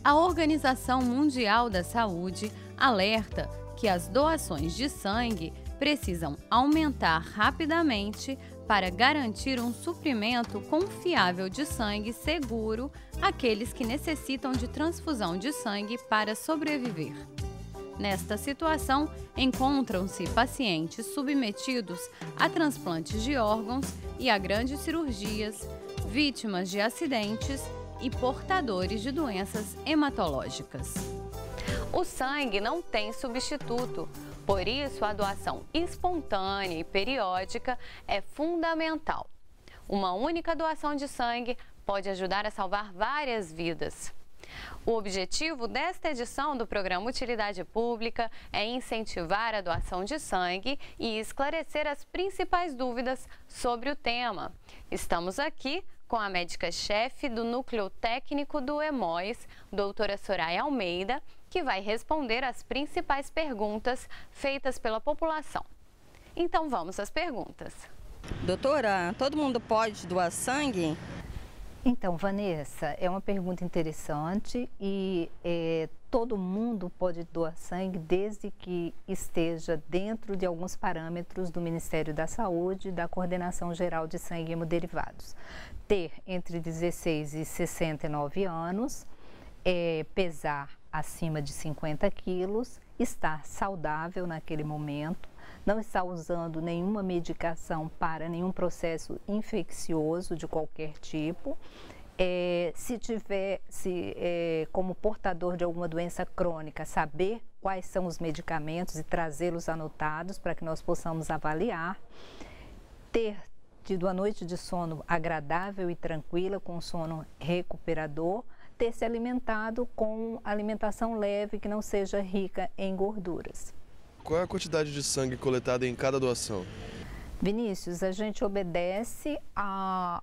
A Organização Mundial da Saúde alerta que as doações de sangue precisam aumentar rapidamente para garantir um suprimento confiável de sangue seguro àqueles que necessitam de transfusão de sangue para sobreviver. Nesta situação, encontram-se pacientes submetidos a transplantes de órgãos e a grandes cirurgias, vítimas de acidentes e portadores de doenças hematológicas. O sangue não tem substituto, por isso a doação espontânea e periódica é fundamental. Uma única doação de sangue pode ajudar a salvar várias vidas. O objetivo desta edição do programa Utilidade Pública é incentivar a doação de sangue e esclarecer as principais dúvidas sobre o tema. Estamos aqui com a médica-chefe do Núcleo Técnico do Hemóis, doutora Soraya Almeida, que vai responder as principais perguntas feitas pela população. Então vamos às perguntas. Doutora, todo mundo pode doar sangue? Então, Vanessa, é uma pergunta interessante e todo mundo pode doar sangue desde que esteja dentro de alguns parâmetros do Ministério da Saúde, da Coordenação Geral de Sangue e Hemoderivados. Ter entre 16 e 69 anos, pesar acima de 50 quilos, estar saudável naquele momento, não está usando nenhuma medicação para nenhum processo infeccioso de qualquer tipo. Se tiver como portador de alguma doença crônica, saber quais são os medicamentos e trazê-los anotados para que nós possamos avaliar. Ter tido a noite de sono agradável e tranquila, com sono recuperador. Ter se alimentado com alimentação leve, que não seja rica em gorduras. Qual é a quantidade de sangue coletada em cada doação? Vinícius, a gente obedece a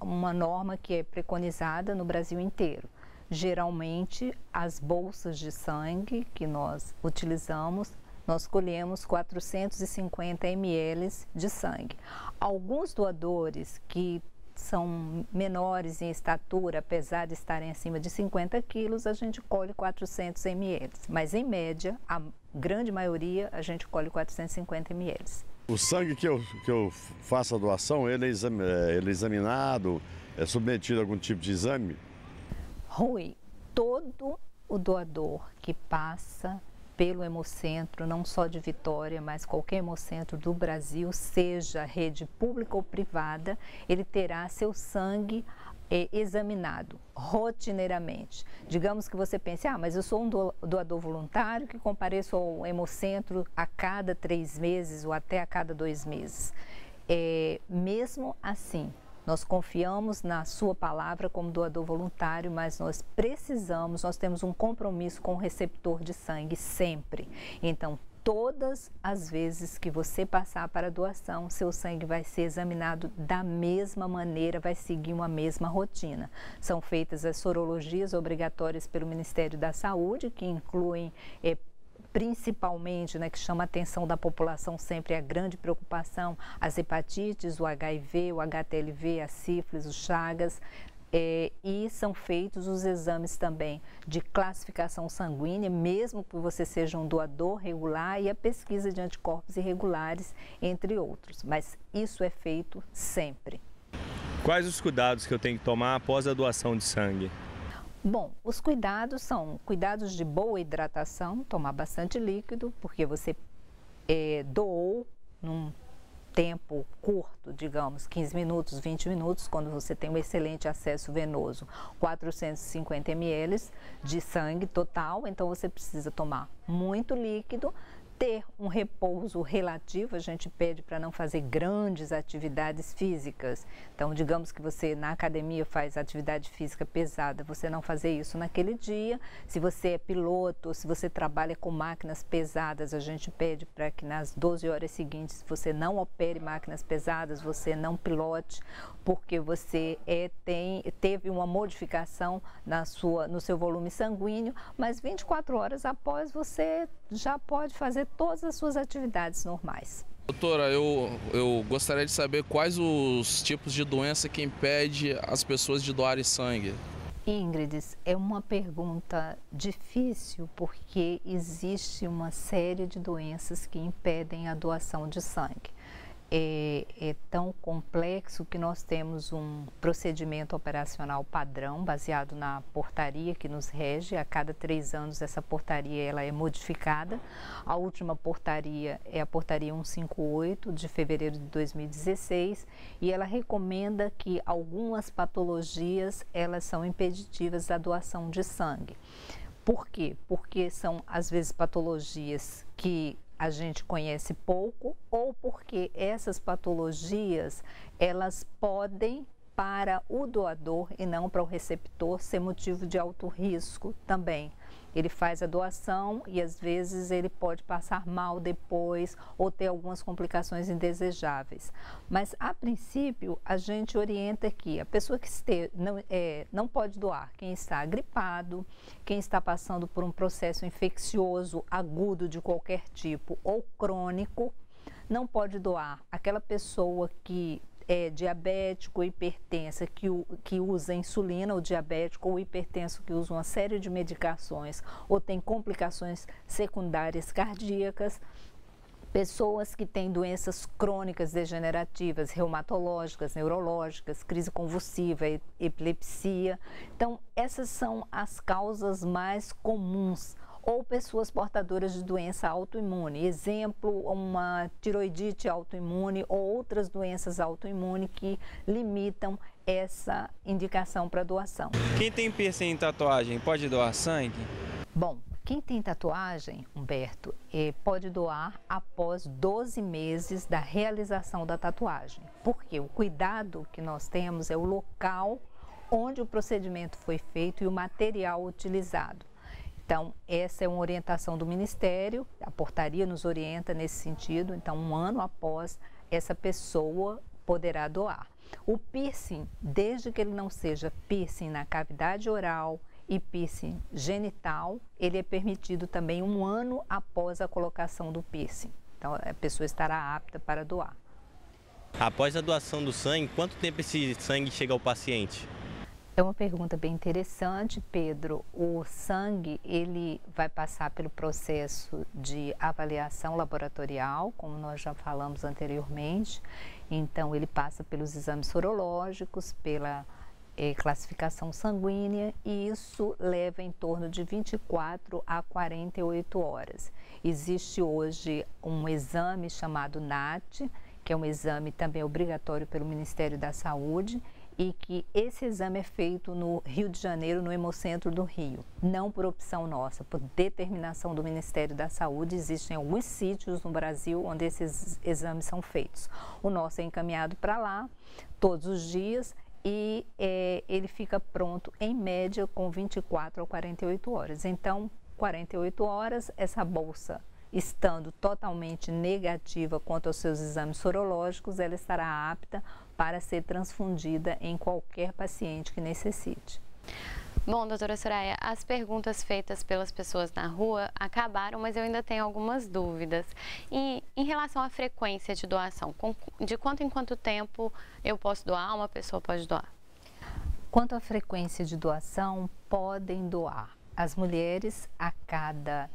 uma norma que é preconizada no Brasil inteiro. Geralmente, as bolsas de sangue que nós utilizamos, nós colhemos 450 ml de sangue. Alguns doadores que são menores em estatura, apesar de estarem acima de 50 quilos, a gente colhe 400 ml. Mas, em média, a grande maioria, a gente colhe 450 ml. O sangue que eu faço a doação, ele é examinado, é submetido a algum tipo de exame? Rui, todo o doador que passa pelo Hemocentro, não só de Vitória, mas qualquer Hemocentro do Brasil, seja rede pública ou privada, ele terá seu sangue examinado rotineiramente. Digamos que você pense, mas eu sou um doador voluntário que compareço ao Hemocentro a cada 3 meses ou até a cada 2 meses. Mesmo assim, nós confiamos na sua palavra como doador voluntário, mas nós temos um compromisso com o receptor de sangue sempre. Então, todas as vezes que você passar para a doação, seu sangue vai ser examinado da mesma maneira, vai seguir uma mesma rotina. São feitas as sorologias obrigatórias pelo Ministério da Saúde, que incluem principalmente, que chama a atenção da população sempre a grande preocupação, as hepatites, o HIV, o HTLV, a sífilis, o Chagas, e são feitos os exames também de classificação sanguínea, mesmo que você seja um doador regular, e a pesquisa de anticorpos irregulares, entre outros. Mas isso é feito sempre. Quais os cuidados que eu tenho que tomar após a doação de sangue? Bom, os cuidados são cuidados de boa hidratação, tomar bastante líquido, porque você doou num tempo curto, digamos, 15 minutos, 20 minutos, quando você tem um excelente acesso venoso, 450 ml de sangue total, então você precisa tomar muito líquido, ter um repouso relativo, a gente pede para não fazer grandes atividades físicas. Então, digamos que você na academia faz atividade física pesada, você não fazer isso naquele dia. Se você é piloto, se você trabalha com máquinas pesadas, a gente pede para que nas 12 horas seguintes você não opere máquinas pesadas, você não pilote, porque você teve uma modificação no seu volume sanguíneo, mas 24 horas após você já pode fazer todas as suas atividades normais. Doutora, eu gostaria de saber quais os tipos de doença que impede as pessoas de doarem sangue. Ingrid, é uma pergunta difícil porque existe uma série de doenças que impedem a doação de sangue. É tão complexo que nós temos um procedimento operacional padrão baseado na portaria que nos rege. A cada 3 anos essa portaria ela é modificada. A última portaria é a portaria 158 de fevereiro de 2016 e ela recomenda que algumas patologias elas são impeditivas da doação de sangue. Por quê? Porque são às vezes patologias que a gente conhece pouco ou porque essas patologias elas podem para o doador e não para o receptor ser motivo de alto risco também. Ele faz a doação e às vezes ele pode passar mal depois ou ter algumas complicações indesejáveis. Mas a princípio a gente orienta que a pessoa que não pode doar, quem está gripado, quem está passando por um processo infeccioso agudo de qualquer tipo ou crônico, não pode doar. Aquela pessoa que é diabético, hipertensa, que usa insulina, ou diabético ou hipertenso que usa uma série de medicações ou tem complicações secundárias cardíacas, pessoas que têm doenças crônicas degenerativas, reumatológicas, neurológicas, crise convulsiva, epilepsia. Então, essas são as causas mais comuns. Ou pessoas portadoras de doença autoimune, exemplo, uma tiroidite autoimune ou outras doenças autoimunes que limitam essa indicação para doação. Quem tem piercing em tatuagem pode doar sangue? Bom, quem tem tatuagem, Humberto, pode doar após 12 meses da realização da tatuagem. Porque o cuidado que nós temos é o local onde o procedimento foi feito e o material utilizado. Então, essa é uma orientação do Ministério, a portaria nos orienta nesse sentido, então 1 ano após essa pessoa poderá doar. O piercing, desde que ele não seja piercing na cavidade oral e piercing genital, ele é permitido também 1 ano após a colocação do piercing. Então, a pessoa estará apta para doar. Após a doação do sangue, quanto tempo esse sangue chega ao paciente? É uma pergunta bem interessante, Pedro. O sangue, ele vai passar pelo processo de avaliação laboratorial, como nós já falamos anteriormente. Então, ele passa pelos exames sorológicos, pela classificação sanguínea e isso leva em torno de 24 a 48 horas. Existe hoje um exame chamado NAT, que é um exame também obrigatório pelo Ministério da Saúde, e que esse exame é feito no Rio de Janeiro, no Hemocentro do Rio, não por opção nossa, por determinação do Ministério da Saúde. Existem alguns sítios no Brasil onde esses exames são feitos. O nosso é encaminhado para lá todos os dias e ele fica pronto em média com 24 a 48 horas. Então, 48 horas, essa bolsa estando totalmente negativa quanto aos seus exames sorológicos, ela estará apta para ser transfundida em qualquer paciente que necessite. Bom, doutora Soraya, as perguntas feitas pelas pessoas na rua acabaram, mas eu ainda tenho algumas dúvidas. E em relação à frequência de doação, de quanto em quanto tempo eu posso doar, uma pessoa pode doar? Quanto à frequência de doação, podem doar. As mulheres a cada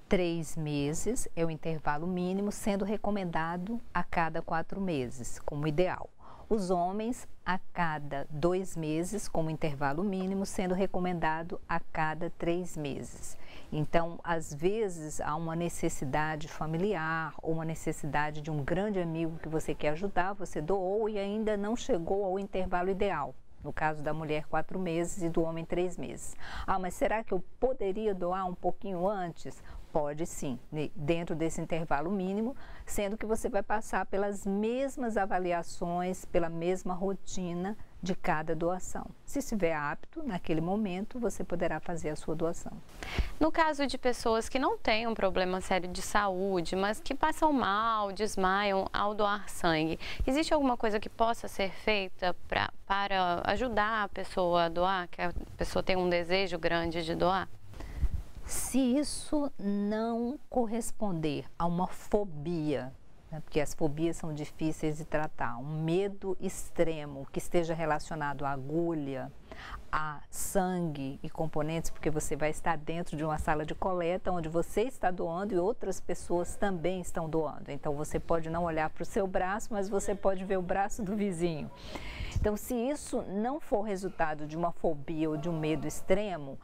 3 meses é o intervalo mínimo, sendo recomendado a cada 4 meses, como ideal. Os homens a cada 2 meses, como intervalo mínimo, sendo recomendado a cada 3 meses. Então, às vezes, há uma necessidade familiar ou uma necessidade de um grande amigo que você quer ajudar, você doou e ainda não chegou ao intervalo ideal. No caso da mulher, 4 meses e do homem, 3 meses. Ah, mas será que eu poderia doar um pouquinho antes? Pode sim, dentro desse intervalo mínimo, sendo que você vai passar pelas mesmas avaliações, pela mesma rotina de cada doação. Se estiver apto, naquele momento, você poderá fazer a sua doação. No caso de pessoas que não têm um problema sério de saúde, mas que passam mal, desmaiam ao doar sangue, existe alguma coisa que possa ser feita para ajudar a pessoa a doar, que a pessoa tem um desejo grande de doar? Se isso não corresponder a uma fobia né? Porque as fobias são difíceis de tratar. Um medo extremo que esteja relacionado à agulha, a sangue e componentes, porque você vai estar dentro de uma sala de coleta onde você está doando e outras pessoas também estão doando. Então você pode não olhar para o seu braço, mas você pode ver o braço do vizinho. Então, se isso não for resultado de uma fobia ou de um medo extremo,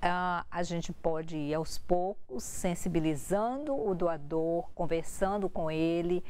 a gente pode ir aos poucos, sensibilizando o doador, conversando com ele,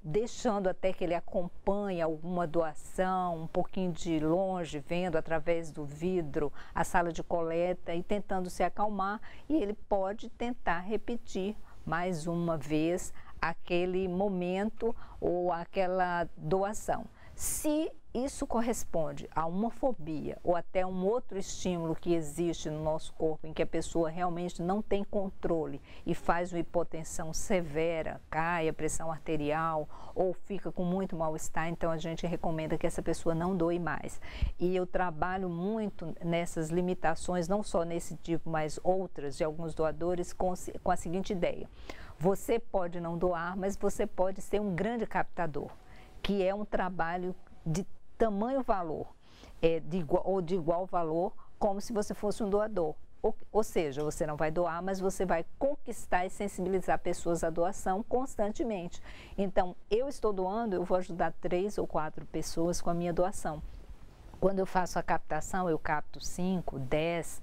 deixando até que ele acompanhe alguma doação, um pouquinho de longe, vendo através do vidro a sala de coleta e tentando se acalmar, e ele pode tentar repetir mais uma vez aquele momento ou aquela doação. Se isso corresponde a uma fobia ou até um outro estímulo que existe no nosso corpo em que a pessoa realmente não tem controle e faz uma hipotensão severa, cai a pressão arterial ou fica com muito mal-estar, então a gente recomenda que essa pessoa não doe mais. E eu trabalho muito nessas limitações, não só nesse tipo, mas outras de alguns doadores com a seguinte ideia: você pode não doar, mas você pode ser um grande captador, que é um trabalho de tamanho valor, de igual valor, como se você fosse um doador. Ou seja, você não vai doar, mas você vai conquistar e sensibilizar pessoas à doação constantemente. Então, eu estou doando, eu vou ajudar 3 ou 4 pessoas com a minha doação. Quando eu faço a captação, eu capto 5, 10,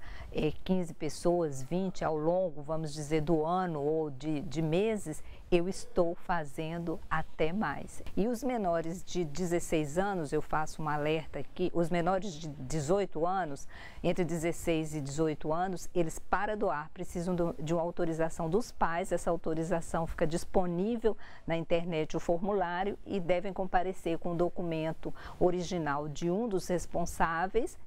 15 pessoas, 20 ao longo, vamos dizer, do ano ou de meses, eu estou fazendo até mais. E os menores de 16 anos, eu faço um alerta aqui, os menores de 18 anos, entre 16 e 18 anos, eles para doar precisam de uma autorização dos pais, essa autorização fica disponível na internet, o formulário, e devem comparecer com o documento original de um dos responsáveis,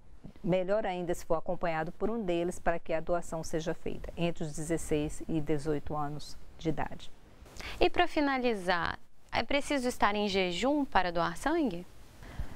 melhor ainda se for acompanhado por um deles, para que a doação seja feita entre os 16 e 18 anos de idade. E para finalizar, é preciso estar em jejum para doar sangue?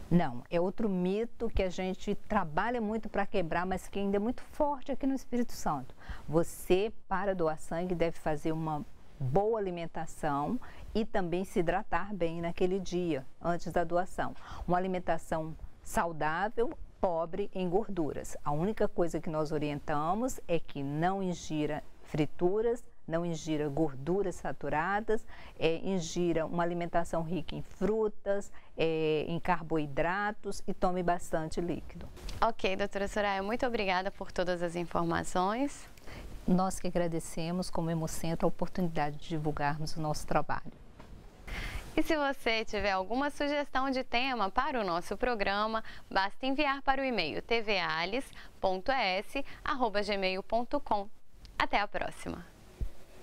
Não, é outro mito que a gente trabalha muito para quebrar, mas que ainda é muito forte aqui no Espírito Santo. Você, para doar sangue, deve fazer uma boa alimentação e também se hidratar bem naquele dia, antes da doação. Uma alimentação saudável, pobre em gorduras. A única coisa que nós orientamos é que não ingira frituras, não ingira gorduras saturadas, ingira uma alimentação rica em frutas, em carboidratos e tome bastante líquido. Ok, doutora Soraya, muito obrigada por todas as informações. Nós que agradecemos, como Hemocentro, a oportunidade de divulgarmos o nosso trabalho. E se você tiver alguma sugestão de tema para o nosso programa, basta enviar para o e-mail tvales.es@gmail.com. Até a próxima!